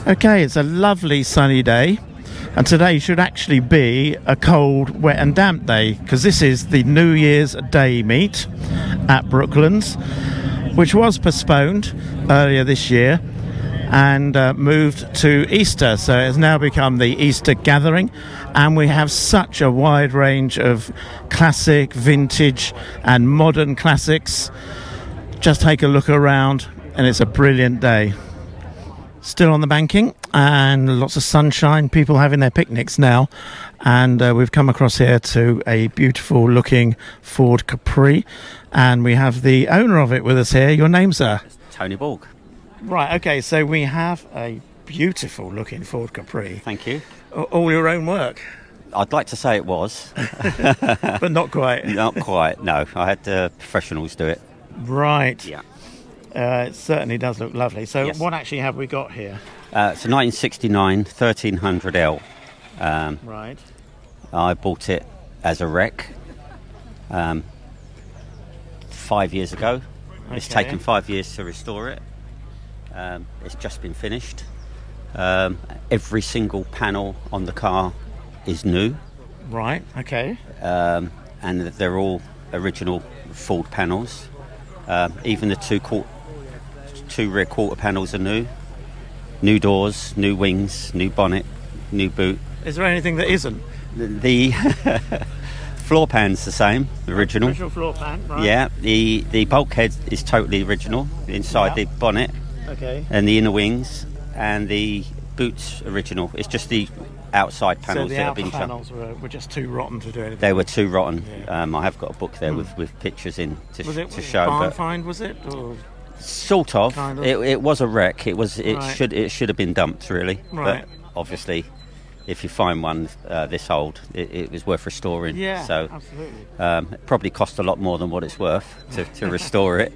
Okay, it's a lovely sunny day, and today should actually be a cold, wet and damp day, because this is the New Year's Day meet at Brooklands, which was postponed earlier this year and moved to Easter, so it has now become the Easter gathering, and we have such a wide range of classic, vintage and modern classics. Just take a look around and it's a brilliant day. Still on the banking and lots of sunshine, people having their picnics now, and we've come across here to a beautiful looking Ford Capri, and we have the owner of it with us here. Your name, sir? Tony Borg. Right, okay, so we have a beautiful looking Ford Capri. Thank you. All your own work? I'd like to say it was. But not quite. Not quite, no. I had professionals do it. Right. Yeah. It certainly does look lovely. So Yes. What actually have we got here? It's a 1969 1300L. Right. I bought it as a wreck 5 years ago. It's Okay. taken 5 years to restore it. It's just been finished. Every single panel on the car is new. Right, okay. And they're all original Ford panels. Even the two rear quarter panels are new. New doors, new wings, new bonnet, new boot. Is there anything that isn't? The floor pan's the same, original. Original floor pan, right. Yeah, the bulkhead is totally original inside the bonnet Okay. and the inner wings, and the boot's original. It's just the outside panels So the that have outer been panels were just too rotten to do anything. They were too rotten. Yeah. I have got a book there with pictures in Was it to show. barn But find, was it? Or? sort of. Kind of. It was a wreck. It Right. should have been dumped really. Right. But obviously, if you find one this old, it was worth restoring. Yeah, So absolutely. it probably cost a lot more than what it's worth to restore it.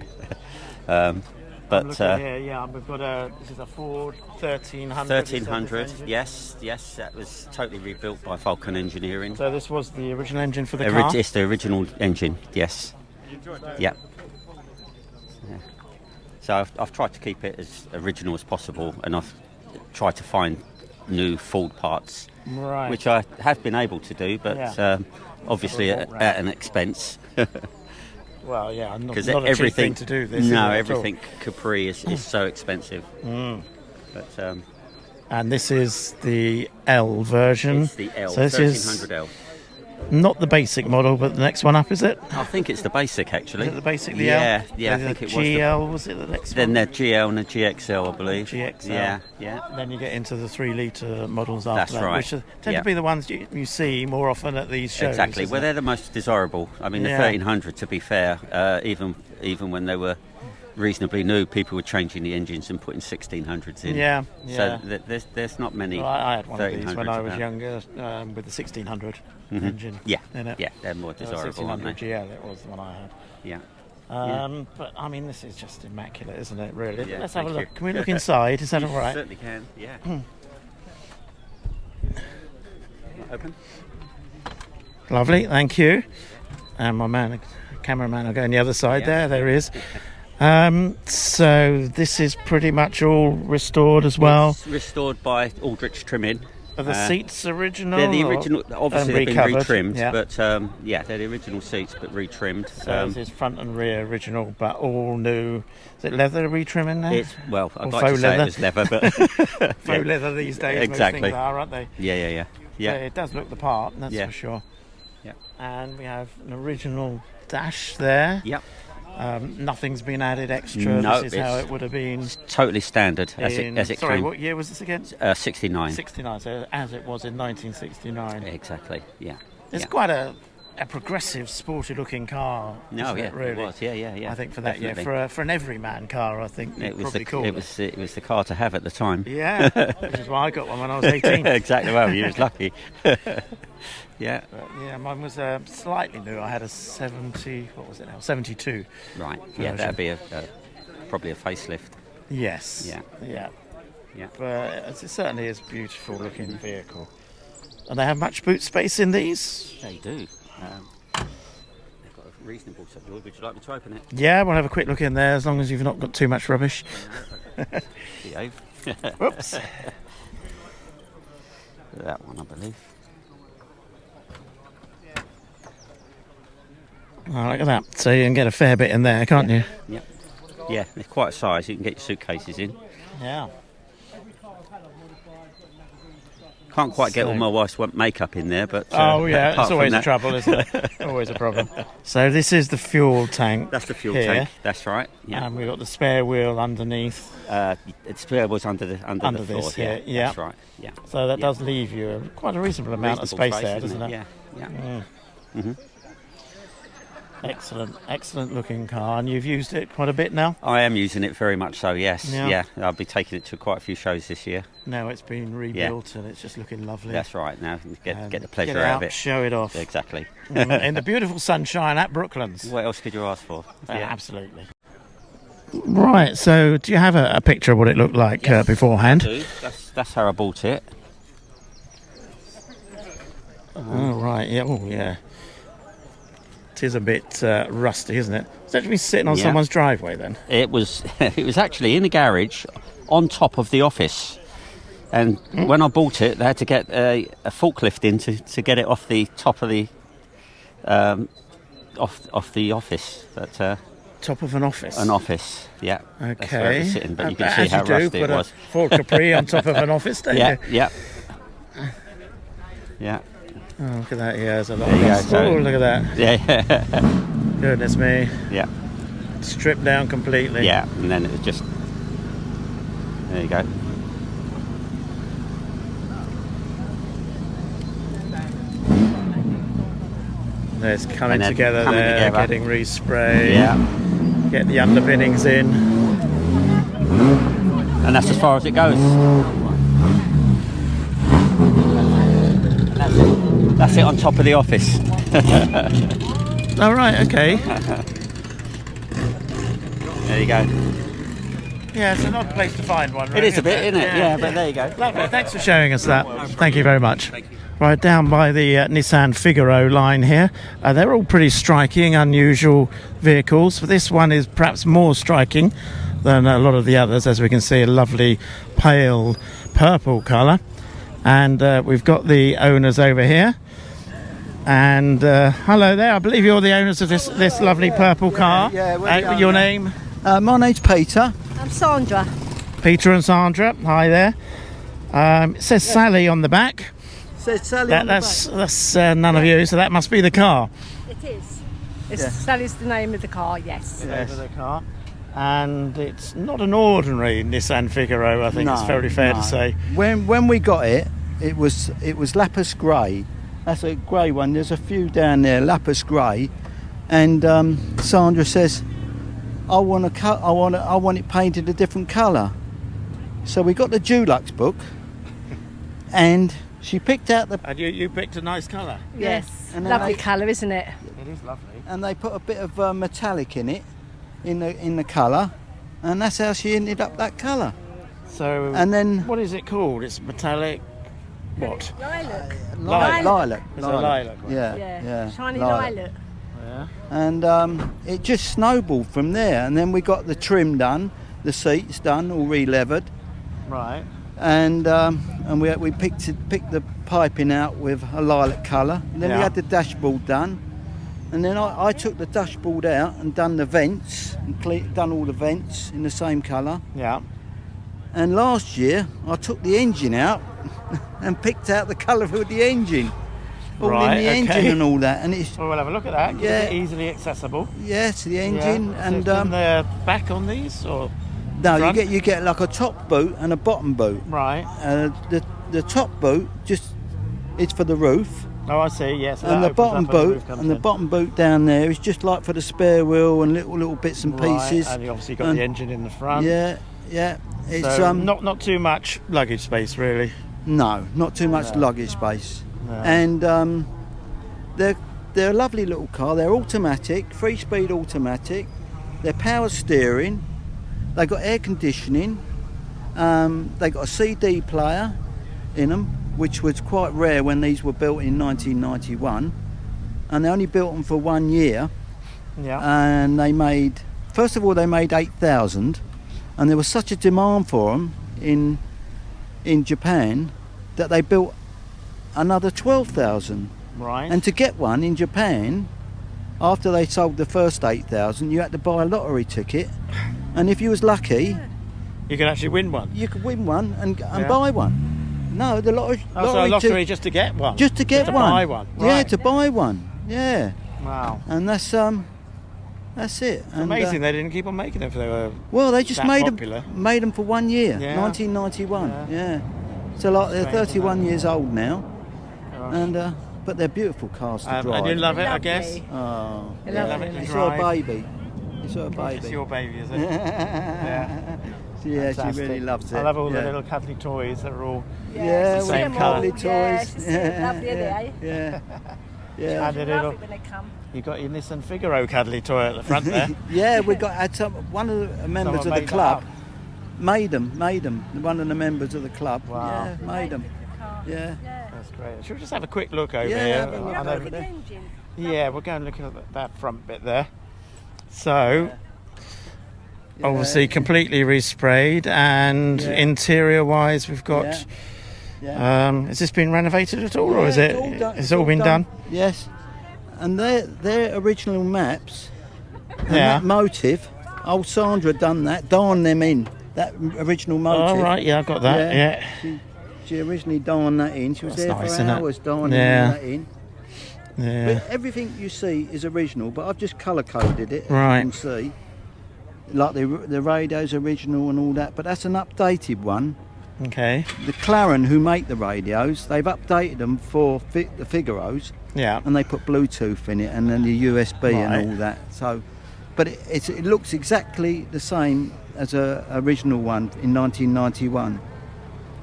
I'm But looking here, yeah, we've got this is a Ford 1300. 1300, yes, that was totally rebuilt by Falcon Engineering. So this was the original engine for the car? It's the original engine, yes. Yeah. So I've tried to keep it as original as possible, and I've tried to find new Ford parts, Right. which I have been able to do, but Yeah. obviously at an expense. Well, yeah, not Because a cheap everything thing to do this. No, is it, at all? everything Capri is so expensive. But And this is the L version. it's the L, So this is 1300L. not the basic model, but the next one up, is it? I think it's the basic actually. Is it the basic, the yeah, L? Yeah, I The think it was. GL, was it the next Then one? the GL and the GXL, I believe. GXL. Yeah. Then you get into the 3-litre models after That's that, right. which tend Yeah. to be the ones you see more often at these shows. Exactly. isn't Well, it? they're the most desirable. I mean, the Yeah. 1300, to be fair, even when they were reasonably new, people were changing the engines and putting 1600s in. Yeah. So there's not many. Well, I had one of these when I was 1300s younger with the 1600 engine Yeah, in it. yeah, they're more desirable, aren't 1600 they? GL, it was the one I had. Yeah. But I mean, this is just immaculate, isn't it? Really. Yeah, Let's have a thank look. you. Can we look inside? Is that You all right? certainly can. Yeah. Open. Lovely, thank you. And my cameraman, will go on the other side Yeah. there. There he is. So this is pretty much all restored as well. It's restored by Aldrich Trimming. Are the seats original? They're the or- original. Obviously, and they've been recovered? retrimmed, Yeah. but they're the original seats, but retrimmed. So this is front and rear original, but all new. Is it leather retrimming now? I'd Or like faux to say leather? it was leather, but Faux leather these days. Exactly. Most things are, aren't they? yeah. So it does look the part, that's Yeah. for sure. Yeah. And we have an original dash there. Yep. Nothing's been added extra. No, This is how it's- it would have been. Totally standard as in, it sorry, came. what year was this again? 69. 69. So as it was in 1969. Exactly. Yeah. It's yeah. quite a progressive, sporty-looking car. No, isn't yeah, it, really. it was. Yeah. I think for that, definitely. for an everyman car, I think It was probably cool. it was the car to have at the time. Yeah, which is why I got one when I was 18. Exactly. Well, you was lucky. Yeah. But, yeah, mine was slightly new. I had a 70. What was it now? 72. Right. version. Yeah, that'd be probably a facelift. Yes. Yeah. But it certainly is a beautiful looking vehicle. And they have much boot space in these? They do. They've got a reasonable set. Would you like me to open it? Yeah, we'll have a quick look in there as long as you've not got too much rubbish. Behave. Whoops. That one, I believe. Oh, look at that. So you can get a fair bit in there, can't you? Yep. Yeah, they're quite a size. You can get your suitcases in. Yeah. Can't quite get all my wife's makeup in there, but... oh, yeah, apart it's always from a trouble, isn't it? Always a problem. So this is the fuel tank. That's the fuel here. tank. That's right. Yeah. And we've got the spare wheel underneath. The spare was under the floor. This here. Yeah. That's right. Yeah. So that does leave you quite a reasonable amount of space there, doesn't it? Yeah. Yeah. Mm. Excellent looking car, and you've used it quite a bit now? I am using it very much so, yes. Yeah. I'll be taking it to quite a few shows this year. Now it's been rebuilt and it's just looking lovely. That's right, now get the pleasure get it out of it. Show it off. Exactly. In the beautiful sunshine at Brooklands. What else could you ask for? Absolutely. Right, so do you have a picture of what it looked like beforehand? I do. That's how I bought it. Oh, right, yeah, yeah. It is a bit rusty, isn't it? It's actually sitting on someone's driveway then? It was actually in the garage on top of the office. And when I bought it, they had to get a forklift in to get it off the top of the off the office. But, top of an office? An office, yeah. Okay. That's where it was sitting, but you can see how rusty it was. Ford Capri on top of an office, don't you? Yeah. Yeah. Oh, look at that, yeah, there's a lot there of dust. Oh, look at that. Yeah. Goodness me. Yeah. Stripped down completely. Yeah, and then it was just... There you go. It's coming together there, getting resprayed. Yeah. Get the underpinnings in. And that's as far as it goes. That's it on top of the office. Oh, right, okay. There you go. Yeah, it's an odd place to find one. Right? It is a bit, isn't it? Yeah, but there you go. Lovely, thanks for showing us that. Thank you very much. Thank you. Right, down by the Nissan Figaro line here. They're all pretty striking, unusual vehicles. This one is perhaps more striking than a lot of the others, as we can see, a lovely pale purple colour. And we've got the owners over here. And hello there, I believe you're the owners of this lovely purple car. Yeah, your name? My name's Peter. I'm Sandra. Peter and Sandra, hi there. It says Sally on the back. Says Sally on the back. That's none of you, so that must be the car. It is. Sally's the name of the car, yes. The name of the car. And it's not an ordinary Nissan Figaro, I think it's fairly fair to say. When we got it, it was lapis grey. That's a grey one. There's a few down there, lapis grey. And Sandra says, I want it painted a different colour. So we got the Dulux book, and she picked out the... And you picked a nice colour. Yes, lovely colour, isn't it? It is lovely. And they put a bit of metallic in it, in the colour, and that's how she ended up that colour. So, and then what is it called? It's metallic. What? Lilac. Lilac. It's a lilac one. Yeah. Shiny lilac. Yeah. And it just snowballed from there. And then we got the trim done, the seats done, all re-levered. Right. And we picked the piping out with a lilac colour. And then we had the dashboard done. And then I took the dashboard out and done the vents, and done all the vents in the same colour. Yeah. And last year I took the engine out and picked out the colour of the engine. All in the engine and all that. And it's... Well, we'll have a look at that. Yeah. Is it easily accessible? Yes, the engine. Yeah. And so the back on these, or no, front? you get like a top boot and a bottom boot. Right. The top boot it's for the roof. Oh, I see. Yes. And the bottom boot down there is just like for the spare wheel and little bits and pieces. And you obviously got the engine in the front. Yeah. It's so not too much luggage space, really. No, not too much luggage space. No. And they're a lovely little car. They're automatic, 3-speed automatic. They're power steering. They got air conditioning. They got a CD player in them, which was quite rare when these were built in 1991. And they only built them for 1 year. Yeah. And they made 8,000, and there was such a demand for them in Japan that they built another 12,000. Right. And to get one in Japan, after they sold the first 8,000, you had to buy a lottery ticket. And if you was lucky, you can actually win one. you could win one and buy one. No, the lottery. Oh, so a lottery just to get one. Just to get just one. To buy one. Yeah, Right. to buy one. Yeah. Wow. And that's it. And, Amazing they didn't keep on making them if they were. well, they just that popular. made them for 1 year, Yeah. 1991. Yeah. Yeah. So like they're Strange, 31 years old now, Gosh. and but they're beautiful cars to drive. And you love it, I Lovely. guess. Oh, I yeah. love it to It's your drive. baby. It's your baby. It's your baby, is it? yeah. Yeah, she Fantastic. really loves it. I love all the yeah. little cuddly toys that are all. Yeah, It's the same with colour. lovely toys. Yeah, it's lovely, isn't yeah, it, yeah, yeah. And I a love little. it when they come. You got your Nissan Figaro cuddly toy at the front there. Yeah, we had one of the members Someone of the made club that made them. One of the members of the club. Wow. Yeah, made them. Yeah. That's great. Should we just have a quick look over Yeah, here? have a look I know- over there. Yeah, we'll go and look at that front bit there. So, Yeah. obviously completely resprayed, and Yeah. interior-wise, we've got. Yeah. Has this been renovated at all, or is Yeah, it? done. It's all been done. Yes. And their original maps. And Yeah. that motive. Old Sandra done that. Darned them in. That original motive. Oh right, yeah, I've got that. Yeah. She originally darned that in. She was That's there nice, for isn't it? hours darning Yeah. that in. Yeah. But everything you see is original, but I've just colour coded it. Right. You can see, like the radio's original and all that. But that's an updated one. Okay. The Claren who make the radios, they've updated them for the Figaros, Yeah. and they put Bluetooth in it and then the USB Right. and all that. So, but it looks exactly the same as a original one in 1991.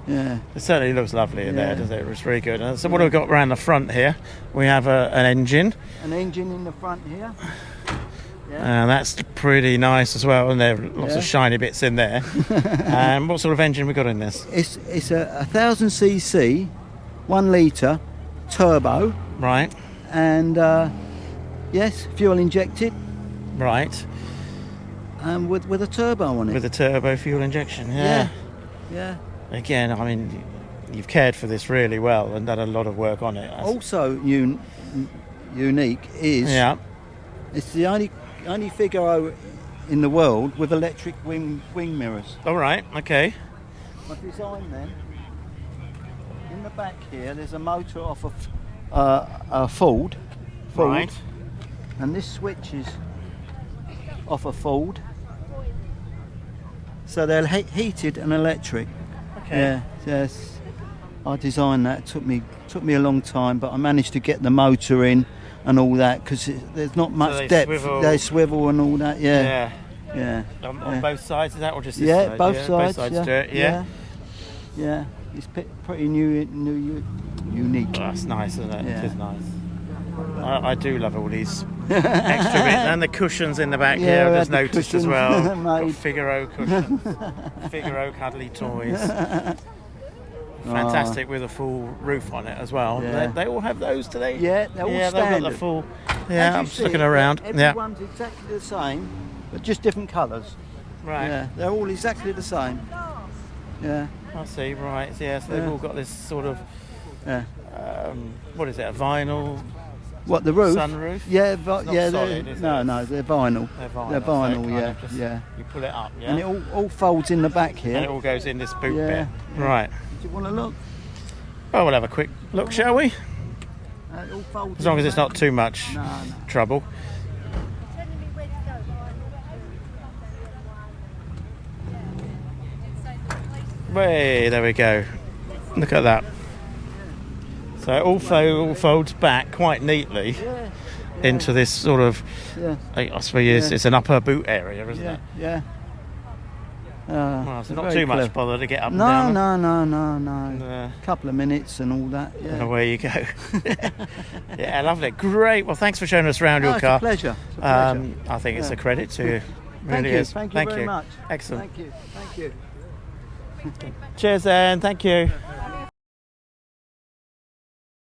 Yeah. It certainly looks lovely in there, Yeah. doesn't it? It's really good. And so what have we got around the front here? We have an engine, An engine in the front here. and that's pretty nice as well. And there are lots Yeah. of shiny bits in there. And what sort of engine we got in this? It's a 1000cc, 1 litre turbo, Right, and yes, fuel injected, right. and with a turbo on it. With a turbo fuel injection. Yeah. Yeah. Again, I mean, you've cared for this really well and done a lot of work on it. Also unique is Yeah. it's the only Figaro in the world with electric wing mirrors. All right. Okay. I designed them. In the back here, there's a motor off of a Ford, Right. and this switch is off a Ford. So they're heated and electric. Okay. Yeah, yes. I designed that. It took me a long time, but I managed to get the motor in and all that because there's not much they depth. swivel. They swivel and all that. Yeah, Yeah. yeah. On both sides, is that or just this Yeah, side? both yeah, sides. Both sides yeah, do it. Yeah. yeah. It's pretty unique. Oh, that's nice, isn't it? Yeah. It is nice. I do love all these extra bits, and the cushions in the back Yeah, here. we I've had just the noticed as cushions well. Got made. Figaro cushions, Figaro cuddly toys. Fantastic with a full roof on it as well. Yeah. They all have those today. Yeah, they're all They've got standard. the full. As Yeah, you I'm just see, looking around. Yeah, Everyone's exactly the same, but just different colours. right. Yeah, they're all exactly the same. Yeah, I see. Right. Yeah, so they've Yeah. all got this sort of. yeah. What is it? A vinyl What, the roof? sunroof? Yeah, not yeah. solid, is No, it? no, they're vinyl. They're vinyl. They're so vinyl, it kind yeah, of just- yeah. You pull it up, yeah. And it all folds in the back And it here. all goes in this boot Yeah, bit. yeah. Right. Do you want to look? Well, we'll have a quick look, shall we? It all folds As long in as the it's not back. too much No, no. trouble. Way, there we go. Look at that. So it all folds back quite neatly Yeah, into this sort of, yeah, I suppose Yeah. it's an upper boot area, isn't yeah, it? yeah. Well, so not very too much clever. bother to get up No, and down. no. Yeah. Couple of minutes and all that. And Yeah. away you go. Yeah, lovely. Great. Well, thanks for showing us around No, your it's car. a pleasure. It's a pleasure. I think it's Yeah. a credit to you. Thank Really you. is. Thank you very much. Excellent. Thank you. Thank you. Cheers then. Thank you.